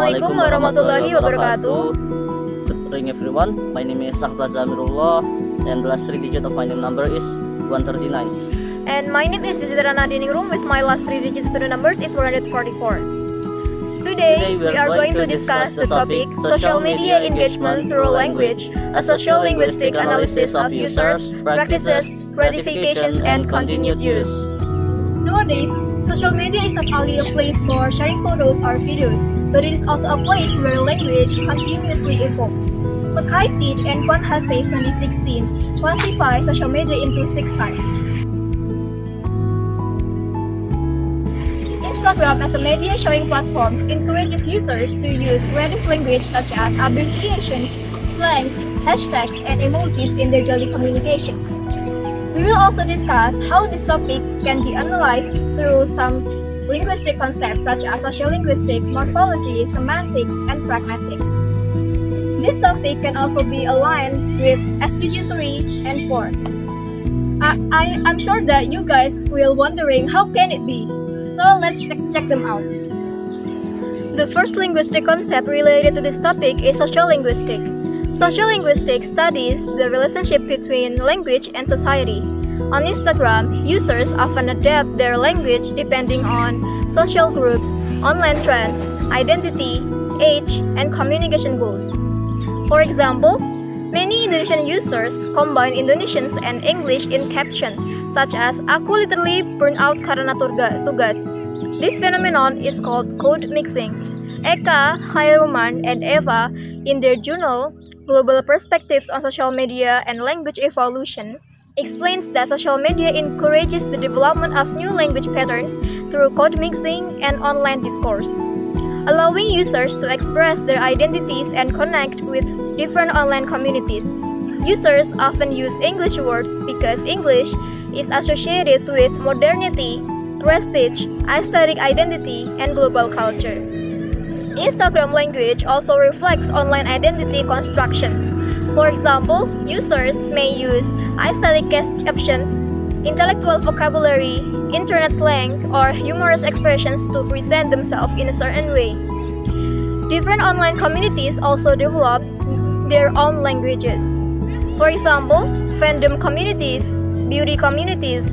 Assalamualaikum warahmatullahi wabarakatuh. Good morning everyone, my name is Ahmad Zamirullah and the last three digits of my name number is 139. And my name is Zidra Nadiningrum with my last three digits to the numbers is 444. Today we are going to discuss the topic Social Media Engagement Through Language, a sociolinguistic analysis of users, practices, gratifications, and continued use. Nowadays, social media is not only a place for sharing photos or videos, but it is also a place where language continuously evolves. McKay and Kwan Hase 2016 classify social media into 6 types. Instagram as a media sharing platform encourages users to use creative language such as abbreviations, slangs, hashtags, and emojis in their daily communications. We will also discuss how this topic can be analyzed through some linguistic concepts such as sociolinguistic, morphology, semantics, and pragmatics. This topic can also be aligned with SDG 3 and 4. I'm sure that you guys will wondering how can it be? So let's check them out. The first linguistic concept related to this topic is sociolinguistic. Sociolinguistic studies the relationship between language and society. On Instagram, users often adapt their language depending on social groups, online trends, identity, age, and communication goals. For example, many Indonesian users combine Indonesian and English in caption, such as "Aku literally burn out karena tugas." This phenomenon is called code mixing. Eka, Khairuman, and Eva, in their journal Global Perspectives on Social Media and Language Evolution, explains that social media encourages the development of new language patterns through code mixing and online discourse, allowing users to express their identities and connect with different online communities. Users often use English words because English is associated with modernity, prestige, aesthetic identity, and global culture. Instagram language also reflects online identity constructions. For example, users may use aesthetic captions, intellectual vocabulary, internet slang, or humorous expressions to present themselves in a certain way. Different online communities also develop their own languages. For example, fandom communities, beauty communities,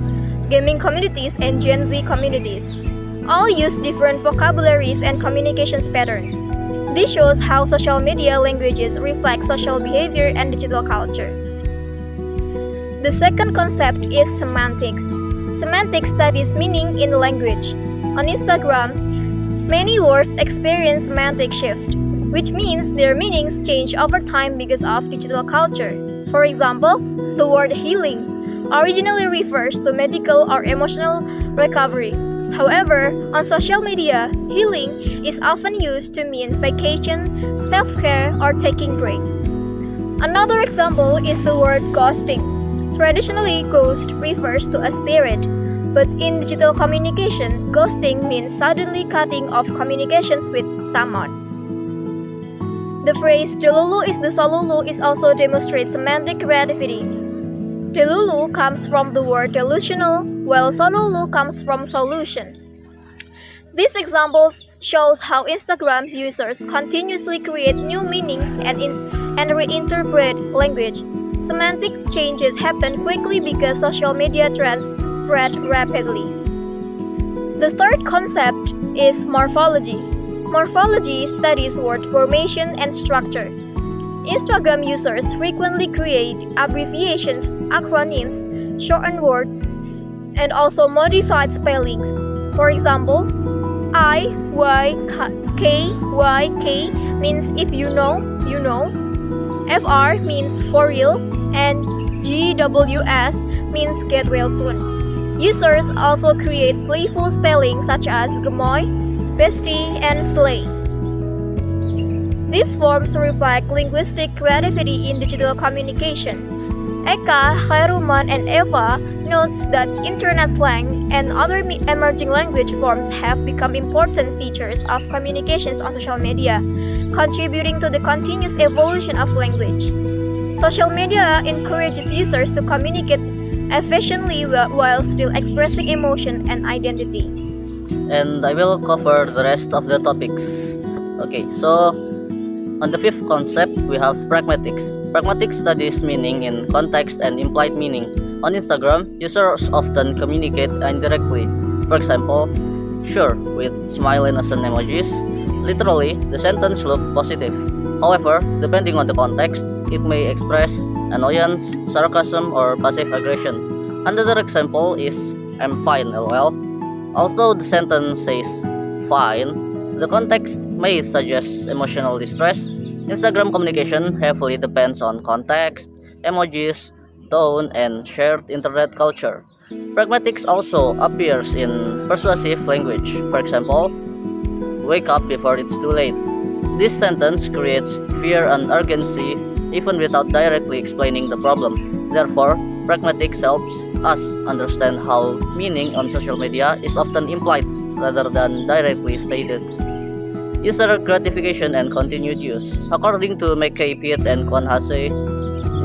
gaming communities, and Gen Z communities all use different vocabularies and communications patterns. This shows how social media languages reflect social behavior and digital culture. The second concept is semantics. Semantics studies meaning in language. On Instagram, many words experience semantic shift, which means their meanings change over time because of digital culture. For example, the word healing originally refers to medical or emotional recovery. However, on social media, healing is often used to mean vacation, self-care, or taking break. Another example is the word ghosting. Traditionally, ghost refers to a spirit, but in digital communication, ghosting means suddenly cutting off communications with someone. The phrase "delulu is the solulu" is also demonstrates semantic creativity. Delulu comes from the word delusional, while solulu comes from solution. These examples shows how Instagram's users continuously create new meanings and reinterpret language. Semantic changes happen quickly because social media trends spread rapidly. The third concept is morphology. Morphology studies word formation and structure. Instagram users frequently create abbreviations, acronyms, shortened words, and also modified spellings. For example, IYKYK means if you know, you know. FR means for real, and GWS means get well soon. Users also create playful spellings such as gemoy, bestie, and slay. These forms reflect linguistic creativity in digital communication. Eka, Khairuman, and Eva notes that internet slang and other emerging language forms have become important features of communications on social media, contributing to the continuous evolution of language. Social media encourages users to communicate efficiently while still expressing emotion and identity. And I will cover the rest of the topics. Okay, so on the fifth concept, we have pragmatics. Pragmatics studies meaning in context and implied meaning. On Instagram, users often communicate indirectly. For example, sure with smile innocent emojis. Literally, the sentence looks positive. However, depending on the context, it may express annoyance, sarcasm, or passive aggression. Another example is I'm fine, lol. Although the sentence says fine, the context may suggest emotional distress. Instagram communication heavily depends on context, emojis, tone, and shared internet culture. Pragmatics also appears in persuasive language. For example, wake up before it's too late. This sentence creates fear and urgency even without directly explaining the problem. Therefore, pragmatics helps us understand how meaning on social media is often implied rather than directly stated. User gratification and continued use. According to McKay, Pitt, and Kwan Hase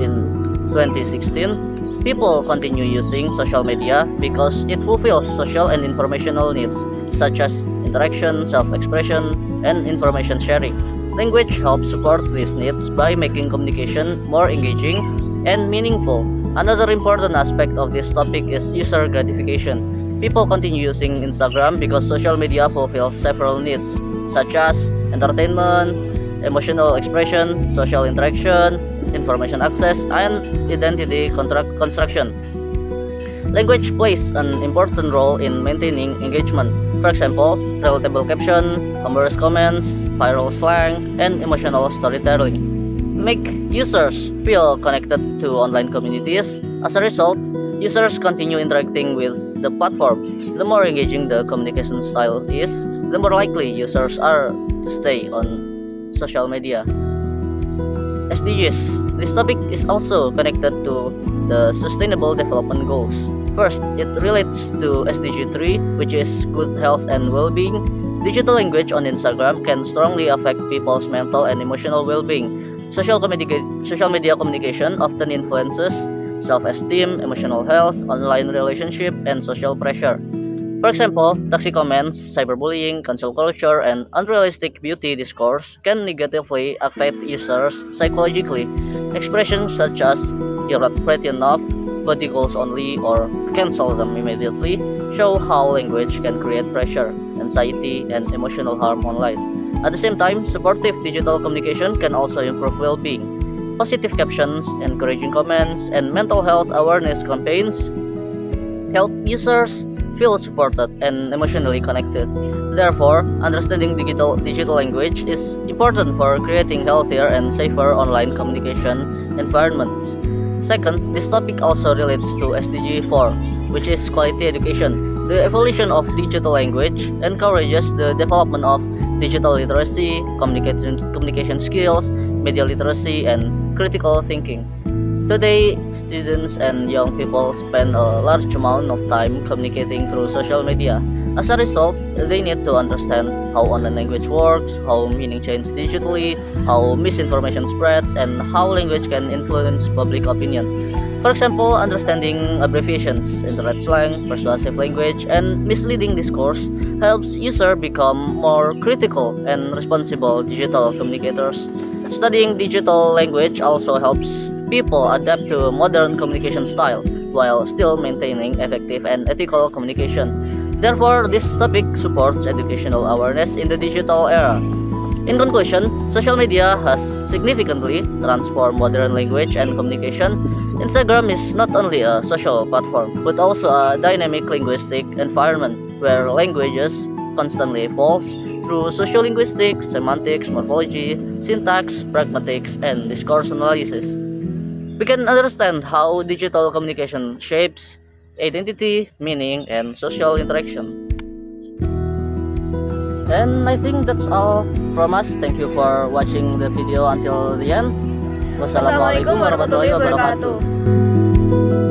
in 2016, people continue using social media because it fulfills social and informational needs such as interaction, self-expression, and information sharing. Language helps support these needs by making communication more engaging and meaningful. Another important aspect of this topic is user gratification. People continue using Instagram because social media fulfills several needs such as entertainment, emotional expression, social interaction, information access, and identity construction. Language plays an important role in maintaining engagement. For example, relatable caption, humorous comments, viral slang, and emotional storytelling make users feel connected to online communities. As a result, users continue interacting with the platform. The more engaging the communication style is, the more likely users are to stay on social media. SDGs. This topic is also connected to the Sustainable Development Goals. First, it relates to SDG 3, which is good health and well-being. Digital language on Instagram can strongly affect people's mental and emotional well-being. Social media communication often influences self-esteem, emotional health, online relationship, and social pressure. For example, toxic comments, cyberbullying, cancel culture, and unrealistic beauty discourse can negatively affect users psychologically. Expressions such as "you're not pretty enough," "body goals only," or "cancel them immediately" show how language can create pressure, anxiety, and emotional harm online. At the same time, supportive digital communication can also improve well-being. Positive captions, encouraging comments, and mental health awareness campaigns help users feel supported and emotionally connected. Therefore, understanding digital language is important for creating healthier and safer online communication environments. Second, this topic also relates to SDG 4, which is quality education. The evolution of digital language encourages the development of digital literacy, communication skills, media literacy, and critical thinking. Today, students and young people spend a large amount of time communicating through social media. As a result, they need to understand how online language works, how meaning changes digitally, how misinformation spreads, and how language can influence public opinion. For example, understanding abbreviations, internet slang, persuasive language, and misleading discourse helps users become more critical and responsible digital communicators. Studying digital language also helps people adapt to modern communication style while still maintaining effective and ethical communication. Therefore, this topic supports educational awareness in the digital era. In conclusion, social media has significantly transformed modern language and communication. Instagram is not only a social platform, but also a dynamic linguistic environment where languages constantly evolve through sociolinguistic, semantics, morphology, syntax, pragmatics, and discourse analysis. We can understand how digital communication shapes identity, meaning, and social interaction. And I think that's all from us. Thank you for watching the video until the end. Wassalamualaikum warahmatullahi wabarakatuh.